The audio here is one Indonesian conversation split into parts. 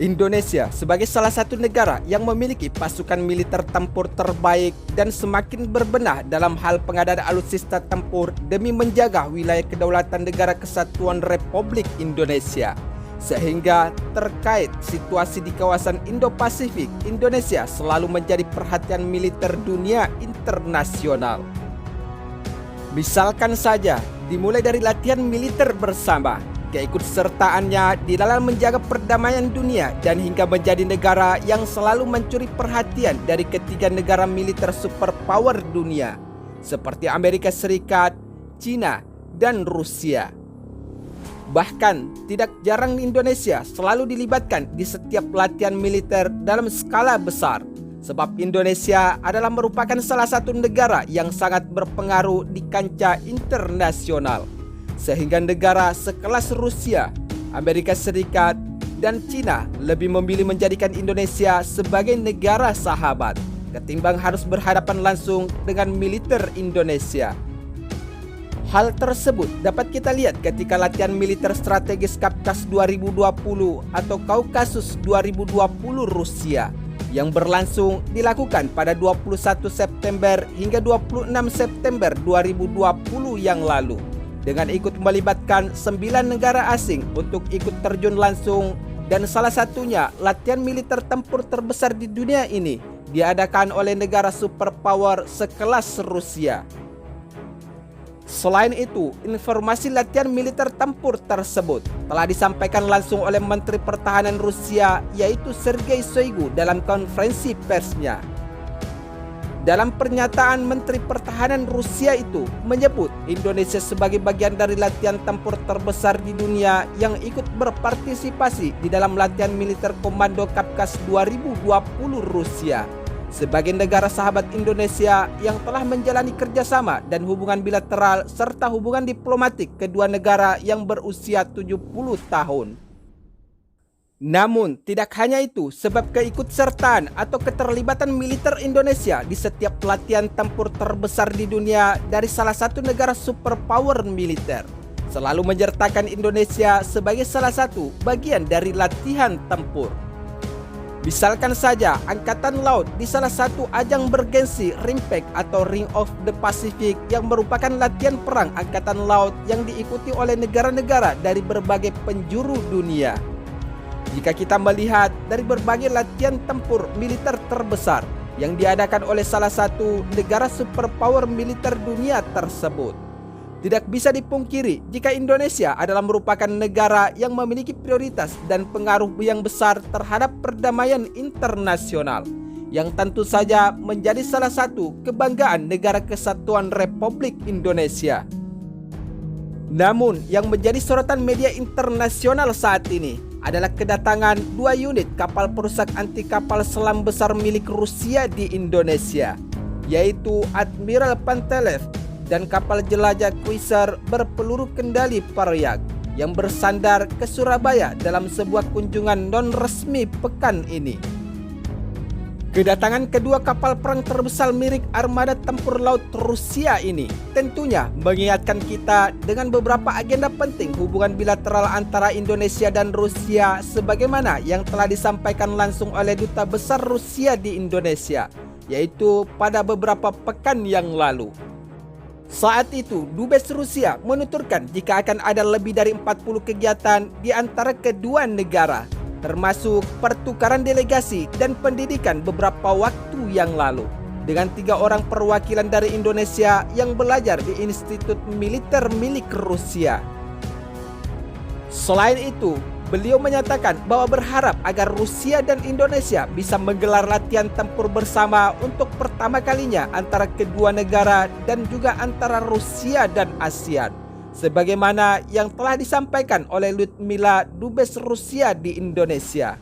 Indonesia sebagai salah satu negara yang memiliki pasukan militer tempur terbaik dan semakin berbenah dalam hal pengadaan alutsista tempur demi menjaga wilayah kedaulatan Negara Kesatuan Republik Indonesia. Sehingga terkait situasi di kawasan Indo-Pasifik, Indonesia selalu menjadi perhatian militer dunia internasional. Misalkan saja, dimulai dari latihan militer bersama, keikutsertaannya di dalam menjaga perdamaian dunia dan hingga menjadi negara yang selalu mencuri perhatian dari ketiga negara militer superpower dunia seperti Amerika Serikat, China, dan Rusia. Bahkan tidak jarang Indonesia selalu dilibatkan di setiap latihan militer dalam skala besar, sebab Indonesia adalah merupakan salah satu negara yang sangat berpengaruh di kancah internasional. Sehingga negara sekelas Rusia, Amerika Serikat, dan China lebih memilih menjadikan Indonesia sebagai negara sahabat ketimbang harus berhadapan langsung dengan militer Indonesia. Hal tersebut dapat kita lihat ketika latihan militer strategis Kavkaz 2020 atau Kaukasus 2020 Rusia yang berlangsung dilakukan pada 21 September hingga 26 September 2020 yang lalu, dengan ikut melibatkan 9 negara asing untuk ikut terjun langsung, dan salah satunya latihan militer tempur terbesar di dunia ini diadakan oleh negara superpower sekelas Rusia. Selain itu, informasi latihan militer tempur tersebut telah disampaikan langsung oleh Menteri Pertahanan Rusia, yaitu Sergei Shoigu, dalam konferensi persnya. Dalam pernyataan, Menteri Pertahanan Rusia itu menyebut Indonesia sebagai bagian dari latihan tempur terbesar di dunia yang ikut berpartisipasi di dalam latihan militer Komando Kavkaz 2020 Rusia sebagai negara sahabat Indonesia yang telah menjalani kerjasama dan hubungan bilateral serta hubungan diplomatik kedua negara yang berusia 70 tahun. Namun, tidak hanya itu, sebab keikutsertaan atau keterlibatan militer Indonesia di setiap pelatihan tempur terbesar di dunia dari salah satu negara superpower militer selalu menyertakan Indonesia sebagai salah satu bagian dari latihan tempur. Misalkan saja Angkatan Laut di salah satu ajang bergensi RIMPAC atau Ring of the Pacific yang merupakan latihan perang Angkatan Laut yang diikuti oleh negara-negara dari berbagai penjuru dunia. Jika kita melihat dari berbagai latihan tempur militer terbesar yang diadakan oleh salah satu negara superpower militer dunia tersebut, tidak bisa dipungkiri jika Indonesia adalah merupakan negara yang memiliki prioritas dan pengaruh yang besar terhadap perdamaian internasional, yang tentu saja menjadi salah satu kebanggaan Negara Kesatuan Republik Indonesia. Namun, yang menjadi sorotan media internasional saat ini adalah kedatangan 2 unit kapal perusak anti kapal selam besar milik Rusia di Indonesia, yaitu Admiral Pantelev dan kapal jelajah cruiser berpeluru kendali Paryak yang bersandar ke Surabaya dalam sebuah kunjungan non-resmi pekan ini. Kedatangan kedua kapal perang terbesar milik armada tempur laut Rusia ini tentunya mengingatkan kita dengan beberapa agenda penting hubungan bilateral antara Indonesia dan Rusia sebagaimana yang telah disampaikan langsung oleh Duta Besar Rusia di Indonesia, yaitu pada beberapa pekan yang lalu. Saat itu, Dubes Rusia menuturkan jika akan ada lebih dari 40 kegiatan di antara kedua negara, termasuk pertukaran delegasi dan pendidikan beberapa waktu yang lalu, dengan 3 orang perwakilan dari Indonesia yang belajar di Institut Militer milik Rusia. Selain itu, beliau menyatakan bahwa berharap agar Rusia dan Indonesia bisa menggelar latihan tempur bersama untuk pertama kalinya antara kedua negara dan juga antara Rusia dan ASEAN, sebagaimana yang telah disampaikan oleh Lyudmila, Dubes Rusia di Indonesia.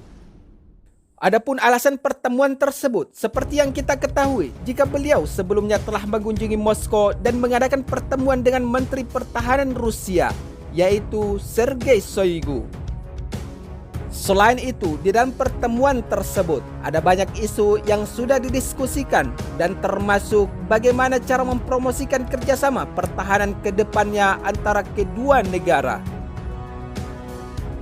Adapun alasan pertemuan tersebut, seperti yang kita ketahui, jika beliau sebelumnya telah mengunjungi Moskow dan mengadakan pertemuan dengan Menteri Pertahanan Rusia, yaitu Sergei Shoigu. Selain itu, di dalam pertemuan tersebut ada banyak isu yang sudah didiskusikan dan termasuk bagaimana cara mempromosikan kerjasama pertahanan ke depannya antara kedua negara.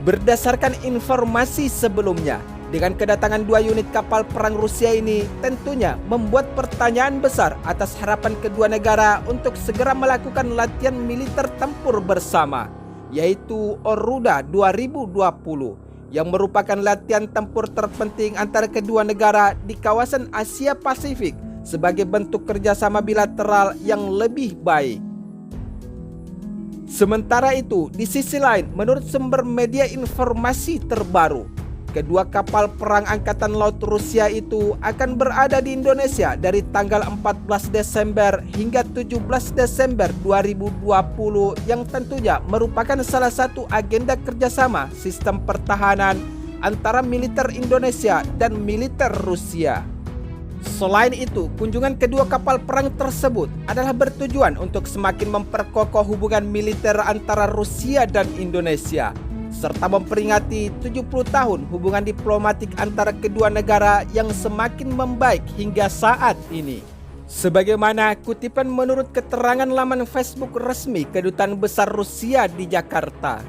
Berdasarkan informasi sebelumnya, dengan kedatangan 2 unit kapal perang Rusia ini tentunya membuat pertanyaan besar atas harapan kedua negara untuk segera melakukan latihan militer tempur bersama, yaitu Oruda 2020, yang merupakan latihan tempur terpenting antara kedua negara di kawasan Asia Pasifik sebagai bentuk kerjasama bilateral yang lebih baik. Sementara itu, di sisi lain, menurut sumber media informasi terbaru, kedua kapal perang Angkatan Laut Rusia itu akan berada di Indonesia dari tanggal 14 Desember hingga 17 Desember 2020 yang tentunya merupakan salah satu agenda kerjasama sistem pertahanan antara militer Indonesia dan militer Rusia. Selain itu, kunjungan kedua kapal perang tersebut adalah bertujuan untuk semakin memperkokoh hubungan militer antara Rusia dan Indonesia, serta memperingati 70 tahun hubungan diplomatik antara kedua negara yang semakin membaik hingga saat ini. Sebagaimana kutipan menurut keterangan laman Facebook resmi Kedutaan Besar Rusia di Jakarta.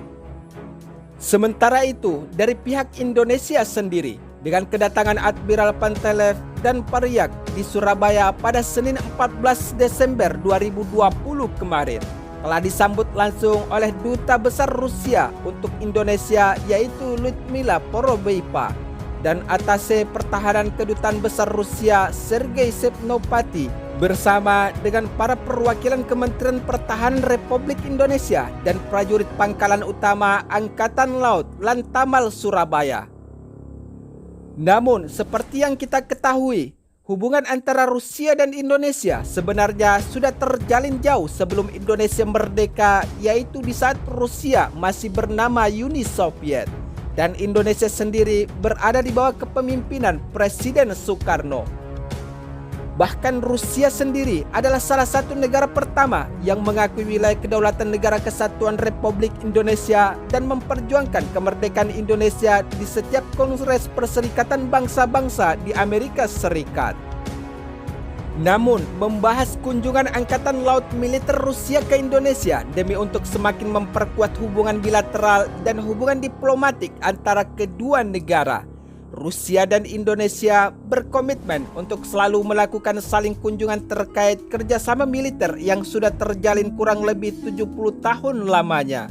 Sementara itu, dari pihak Indonesia sendiri, dengan kedatangan Admiral Pantelev dan Pariak di Surabaya pada Senin 14 Desember 2020 kemarin, telah disambut langsung oleh Duta Besar Rusia untuk Indonesia yaitu Lyudmila Porobeipa dan Atase Pertahanan Kedutaan Besar Rusia Sergei Sepnopati bersama dengan para perwakilan Kementerian Pertahanan Republik Indonesia dan prajurit Pangkalan Utama Angkatan Laut Lantamal Surabaya. Namun, seperti yang kita ketahui, hubungan antara Rusia dan Indonesia sebenarnya sudah terjalin jauh sebelum Indonesia merdeka, yaitu di saat Rusia masih bernama Uni Soviet dan Indonesia sendiri berada di bawah kepemimpinan Presiden Soekarno. Bahkan Rusia sendiri adalah salah satu negara pertama yang mengakui wilayah kedaulatan Negara Kesatuan Republik Indonesia dan memperjuangkan kemerdekaan Indonesia di setiap Kongres Perserikatan Bangsa-Bangsa di Amerika Serikat. Namun, membahas kunjungan Angkatan Laut Militer Rusia ke Indonesia demi untuk semakin memperkuat hubungan bilateral dan hubungan diplomatik antara kedua negara, Rusia dan Indonesia berkomitmen untuk selalu melakukan saling kunjungan terkait kerjasama militer yang sudah terjalin kurang lebih 70 tahun lamanya.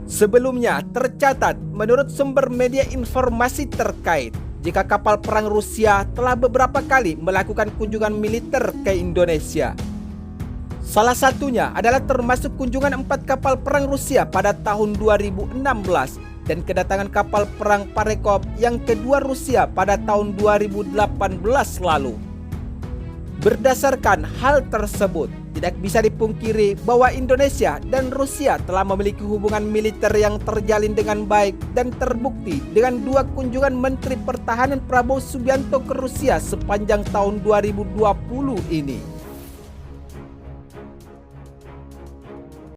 Sebelumnya tercatat menurut sumber media informasi terkait, jika kapal perang Rusia telah beberapa kali melakukan kunjungan militer ke Indonesia. Salah satunya adalah termasuk kunjungan 4 kapal perang Rusia pada tahun 2016 dan kedatangan kapal perang Parekop yang kedua Rusia pada tahun 2018 lalu. Berdasarkan hal tersebut, tidak bisa dipungkiri bahwa Indonesia dan Rusia telah memiliki hubungan militer yang terjalin dengan baik dan terbukti dengan 2 kunjungan Menteri Pertahanan Prabowo Subianto ke Rusia sepanjang tahun 2020 ini.